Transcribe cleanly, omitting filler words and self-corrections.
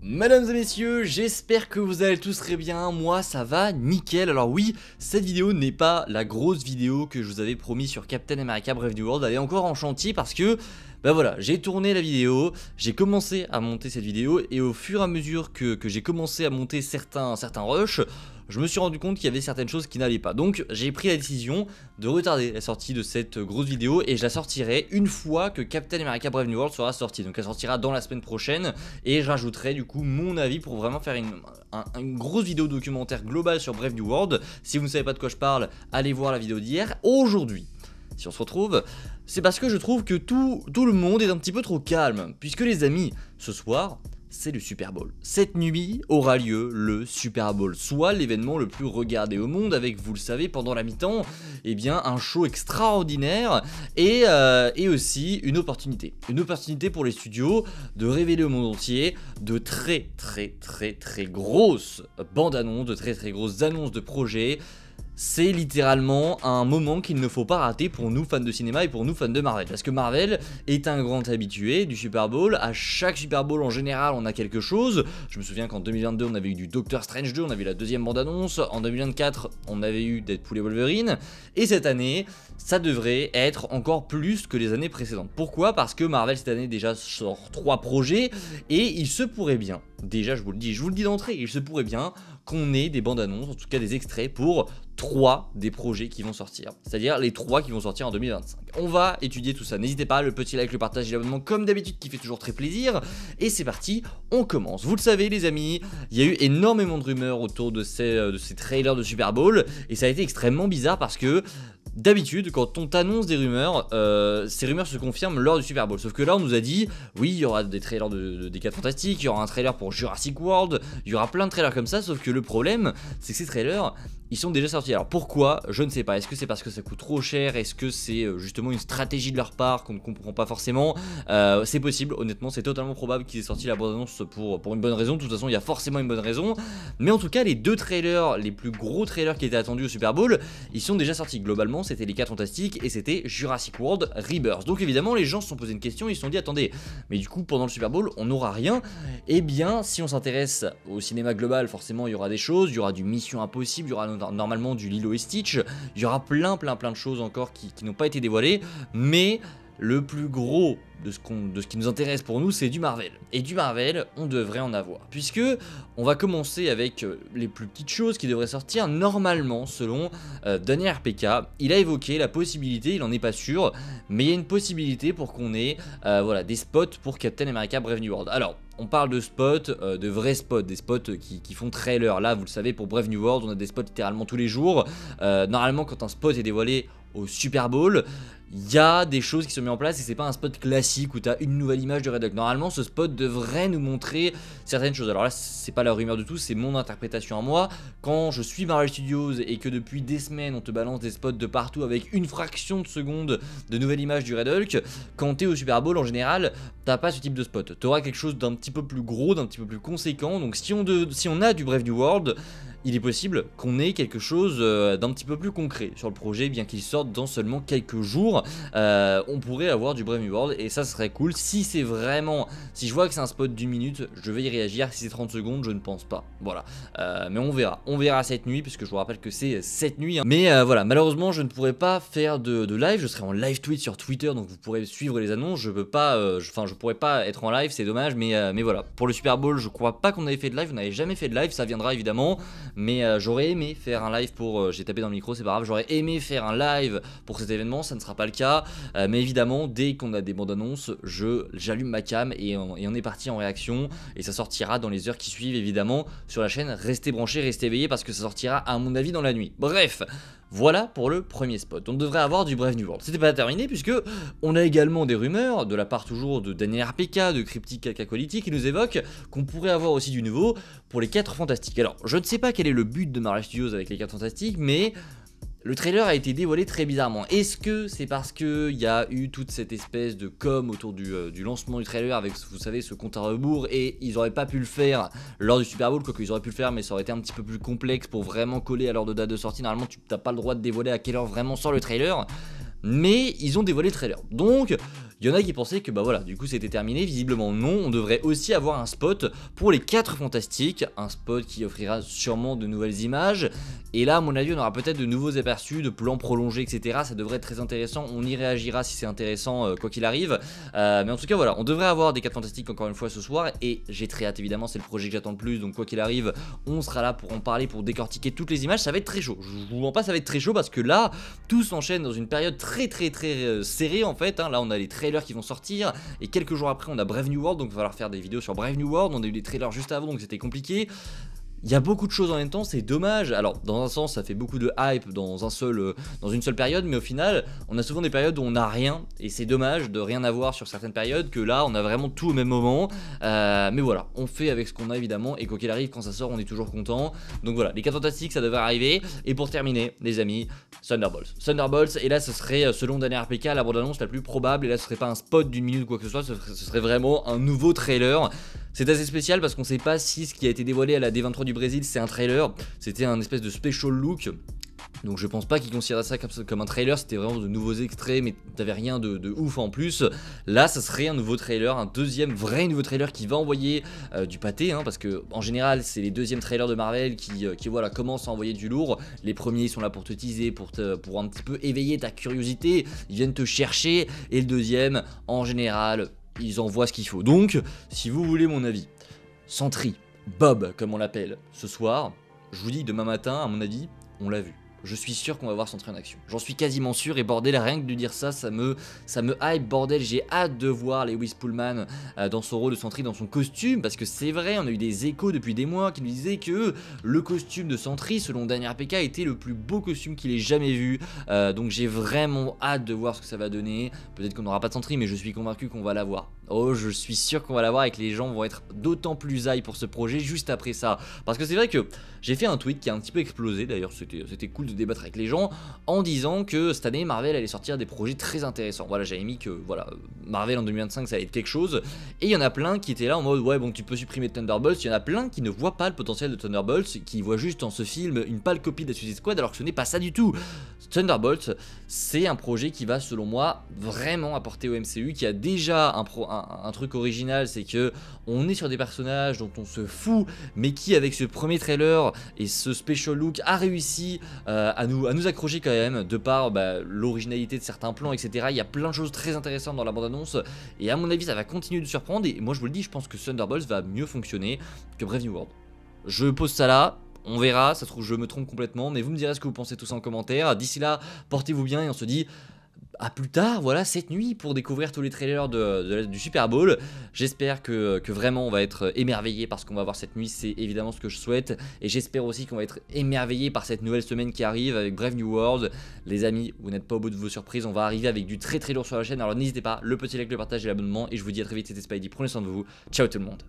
Mesdames et messieurs, j'espère que vous allez tous très bien, moi ça va nickel. Alors oui, cette vidéo n'est pas la grosse vidéo que je vous avais promis sur Captain America Brave New World. Elle est encore en chantier parce que, voilà, j'ai tourné la vidéo, j'ai commencé à monter cette vidéo et au fur et à mesure que j'ai commencé à monter certains rushs, je me suis rendu compte qu'il y avait certaines choses qui n'allaient pas. Donc j'ai pris la décision de retarder la sortie de cette grosse vidéo et je la sortirai une fois que Captain America Brave New World sera sorti. Donc elle sortira dans la semaine prochaine et je rajouterai du coup mon avis pour vraiment faire une grosse vidéo documentaire globale sur Brave New World. Si vous ne savez pas de quoi je parle, allez voir la vidéo d'hier. Aujourd'hui, si on se retrouve, c'est parce que je trouve que tout le monde est un petit peu trop calme. Puisque les amis, ce soir, c'est le Super Bowl. Cette nuit aura lieu le Super Bowl, soit l'événement le plus regardé au monde avec, vous le savez, pendant la mi-temps, eh bien un show extraordinaire et aussi une opportunité. Une opportunité pour les studios de révéler au monde entier de très grosses bandes annonces, de très grosses annonces de projets. C'est littéralement un moment qu'il ne faut pas rater pour nous fans de cinéma et pour nous fans de Marvel. Parce que Marvel est un grand habitué du Super Bowl. À chaque Super Bowl en général on a quelque chose. Je me souviens qu'en 2022 on avait eu du Doctor Strange 2, on avait eu la deuxième bande-annonce. En 2024 on avait eu Deadpool et Wolverine. Et cette année ça devrait être encore plus que les années précédentes. Pourquoi? Parce que Marvel cette année déjà sort 3 projets. Et il se pourrait bien, déjà je vous le dis d'entrée, il se pourrait bien qu'on ait des bandes annonces, en tout cas des extraits pour 3 des projets qui vont sortir, c'est-à-dire les 3 qui vont sortir en 2025. On va étudier tout ça, n'hésitez pas, le petit like, le partage et l'abonnement comme d'habitude qui fait toujours très plaisir. Et c'est parti, on commence. Vous le savez les amis, il y a eu énormément de rumeurs autour de ces trailers de Super Bowl et ça a été extrêmement bizarre parce que d'habitude, quand on t'annonce des rumeurs, ces rumeurs se confirment lors du Super Bowl. Sauf que là, on nous a dit, oui, il y aura des trailers des 4 Fantastiques, il y aura un trailer pour Jurassic World, il y aura plein de trailers comme ça. Sauf que le problème, c'est que ces trailers, ils sont déjà sortis. Alors pourquoi? Je ne sais pas. Est-ce que c'est parce que ça coûte trop cher? Est-ce que c'est justement une stratégie de leur part qu'on ne comprend pas forcément? C'est possible, honnêtement, c'est totalement probable qu'ils aient sorti la bande-annonce pour une bonne raison. De toute façon, il y a forcément une bonne raison. Mais en tout cas, les 2 trailers, les plus gros trailers qui étaient attendus au Super Bowl, ils sont déjà sortis. Globalement, c'était les 4 Fantastiques et c'était Jurassic World Rebirth. Donc évidemment, les gens se sont posé une question, ils se sont dit, attendez, mais du coup, pendant le Super Bowl, on n'aura rien. Eh bien, si on s'intéresse au cinéma global, forcément, il y aura des choses, il y aura du Mission Impossible, il y aura normalement du Lilo et Stitch, il y aura plein de choses encore qui n'ont pas été dévoilées, mais le plus gros de ce qui nous intéresse pour nous, c'est du Marvel. Et du Marvel, on devrait en avoir. Puisque on va commencer avec les plus petites choses qui devraient sortir normalement, selon Daniel RPK. Il a évoqué la possibilité, il n'en est pas sûr, mais il y a une possibilité pour qu'on ait voilà, des spots pour Captain America Brave New World. Alors, on parle de spots, de vrais spots, des spots qui font trailer. Là, vous le savez, pour Brave New World, on a des spots littéralement tous les jours. Normalement, quand un spot est dévoilé au Super Bowl, il y a des choses qui sont mises en place et c'est pas un spot classique où tu as une nouvelle image de Red Hulk. Normalement, ce spot devrait nous montrer certaines choses. Alors là, c'est pas la rumeur du tout, c'est mon interprétation à moi. Quand je suis Marvel Studios et que depuis des semaines on te balance des spots de partout avec une fraction de seconde de nouvelle image du Red Hulk, quand t'es au Super Bowl en général, t'as pas ce type de spot. T'auras quelque chose d'un petit peu plus gros, d'un petit peu plus conséquent. Donc si on a du Brave New World, il est possible qu'on ait quelque chose d'un petit peu plus concret sur le projet, bien qu'il sorte dans seulement quelques jours. On pourrait avoir du Brave New World et ça serait cool. Si c'est vraiment, si je vois que c'est un spot d'1 minute, je vais y réagir. Si c'est 30 secondes, je ne pense pas. Voilà, mais on verra cette nuit, puisque je vous rappelle que c'est cette nuit, hein. Mais voilà, malheureusement je ne pourrai pas faire de live. Je serai en live tweet sur Twitter, donc vous pourrez suivre les annonces. Je peux pas, je pourrais pas être en live, c'est dommage, mais voilà. Pour le Super Bowl, je crois pas qu'on avait fait de live, on n'avait jamais fait de live, ça viendra évidemment. Mais j'aurais aimé faire un live pour... j'ai tapé dans le micro, c'est pas grave. J'aurais aimé faire un live pour cet événement, ça ne sera pas le cas. Mais évidemment, dès qu'on a des bandes annonces, j'allume ma cam et on est parti en réaction. Et ça sortira dans les heures qui suivent, évidemment, sur la chaîne. Restez branchés, restez éveillés parce que ça sortira, à mon avis, dans la nuit. Bref, voilà pour le premier spot. On devrait avoir du Brave New World. C'était pas terminé puisque on a également des rumeurs de la part toujours de Daniel RPK, de Cryptic Cacaquality qui nous évoquent qu'on pourrait avoir aussi du nouveau pour les 4 Fantastiques. Alors, je ne sais pas quel est le but de Marvel Studios avec les 4 Fantastiques, mais le trailer a été dévoilé très bizarrement. Est-ce que c'est parce qu'il y a eu toute cette espèce de com autour du lancement du trailer avec, vous savez, ce compte à rebours, et ils auraient pas pu le faire lors du Super Bowl, quoique ils auraient pu le faire, mais ça aurait été un petit peu plus complexe pour vraiment coller à l'heure de date de sortie. Normalement, tu n'as pas le droit de dévoiler à quelle heure vraiment sort le trailer. mais ils ont dévoilé le trailer. Donc il y en a qui pensaient que bah voilà, du coup c'était terminé, visiblement non, on devrait aussi avoir un spot pour les 4 fantastiques, un spot qui offrira sûrement de nouvelles images, et là à mon avis on aura peut-être de nouveaux aperçus, de plans prolongés etc, ça devrait être très intéressant, on y réagira si c'est intéressant quoi qu'il arrive, mais en tout cas voilà, on devrait avoir des 4 fantastiques encore une fois ce soir, et j'ai très hâte évidemment, c'est le projet que j'attends le plus, donc quoi qu'il arrive, on sera là pour en parler, pour décortiquer toutes les images, ça va être très chaud, je vous mens pas, ça va être très chaud parce que là, tout s'enchaîne dans une période très serrée en fait, hein. Là on a les trailers qui vont sortir et quelques jours après on a Brave New World, donc il va falloir faire des vidéos sur Brave New World, on a eu des trailers juste avant donc c'était compliqué. Il y a beaucoup de choses en même temps, c'est dommage. Alors dans un sens ça fait beaucoup de hype dans une seule période, mais au final on a souvent des périodes où on n'a rien, et c'est dommage de rien avoir sur certaines périodes, que là on a vraiment tout au même moment, mais voilà, on fait avec ce qu'on a évidemment, et quoi qu'il arrive quand ça sort on est toujours content. Donc voilà, les 4 fantastiques ça devrait arriver, et pour terminer les amis, Thunderbolts, et là ce serait selon Daniel RPK la bande-annonce la plus probable, et là ce serait pas un spot d'une minute ou quoi que ce soit, ce serait vraiment un nouveau trailer. C'est assez spécial parce qu'on sait pas si ce qui a été dévoilé à la D23 du Brésil c'est un trailer, c'était un espèce de special look. Donc je pense pas qu'ils considèrent ça comme un trailer, c'était vraiment de nouveaux extraits mais t'avais rien de ouf en plus. Là ça serait un nouveau trailer, un deuxième vrai nouveau trailer qui va envoyer du pâté, hein, parce que en général c'est les deuxièmes trailers de Marvel qui voilà, commencent à envoyer du lourd. Les premiers sont là pour te teaser, pour un petit peu éveiller ta curiosité, ils viennent te chercher, et le deuxième en général ils envoient ce qu'il faut. Donc si vous voulez mon avis, Sentry, Bob comme on l'appelle ce soir, je vous dis demain matin à mon avis on l'a vu. Je suis sûr qu'on va voir Sentry en action. J'en suis quasiment sûr, et bordel, rien que de dire ça, ça me hype, bordel. J'ai hâte de voir Lewis Pullman dans son rôle de Sentry, dans son costume, parce que c'est vrai, on a eu des échos depuis des mois qui nous disaient que le costume de Sentry, selon Daniel RPK, était le plus beau costume qu'il ait jamais vu. Donc j'ai vraiment hâte de voir ce que ça va donner. Peut-être qu'on n'aura pas de Sentry, mais je suis convaincu qu'on va l'avoir. Oh, je suis sûr qu'on va l'avoir et que les gens vont être d'autant plus hype pour ce projet juste après ça. Parce que c'est vrai que j'ai fait un tweet qui a un petit peu explosé, d'ailleurs c'était cool de débattre avec les gens, en disant que cette année Marvel allait sortir des projets très intéressants. Voilà, j'avais mis que voilà, Marvel en 2025 ça allait être quelque chose, et il y en a plein qui étaient là en mode ouais bon tu peux supprimer Thunderbolts, il y en a plein qui ne voient pas le potentiel de Thunderbolts, qui voient juste en ce film une pâle copie de la Suicide Squad, alors que ce n'est pas ça du tout. Thunderbolts c'est un projet qui va selon moi vraiment apporter au MCU, qui a déjà un truc original, c'est que on est sur des personnages dont on se fout, mais qui avec ce premier trailer et ce special look a réussi à nous accrocher quand même, de par l'originalité de certains plans etc. Il y a plein de choses très intéressantes dans la bande annonce, et à mon avis ça va continuer de surprendre, et moi je vous le dis, je pense que Thunderbolts va mieux fonctionner que Brave New World. Je pose ça là, on verra, ça se trouve je me trompe complètement, mais vous me direz ce que vous pensez tous en commentaire. D'ici là, portez-vous bien, et on se dit à plus tard, voilà, cette nuit, pour découvrir tous les trailers du Super Bowl. J'espère que vraiment on va être émerveillé par ce qu'on va voir cette nuit, c'est évidemment ce que je souhaite, et j'espère aussi qu'on va être émerveillé par cette nouvelle semaine qui arrive avec Brave New World. Les amis, vous n'êtes pas au bout de vos surprises, on va arriver avec du très lourd sur la chaîne, alors n'hésitez pas, le petit like, le partage et l'abonnement, et je vous dis à très vite, c'était Spidey, prenez soin de vous, ciao tout le monde.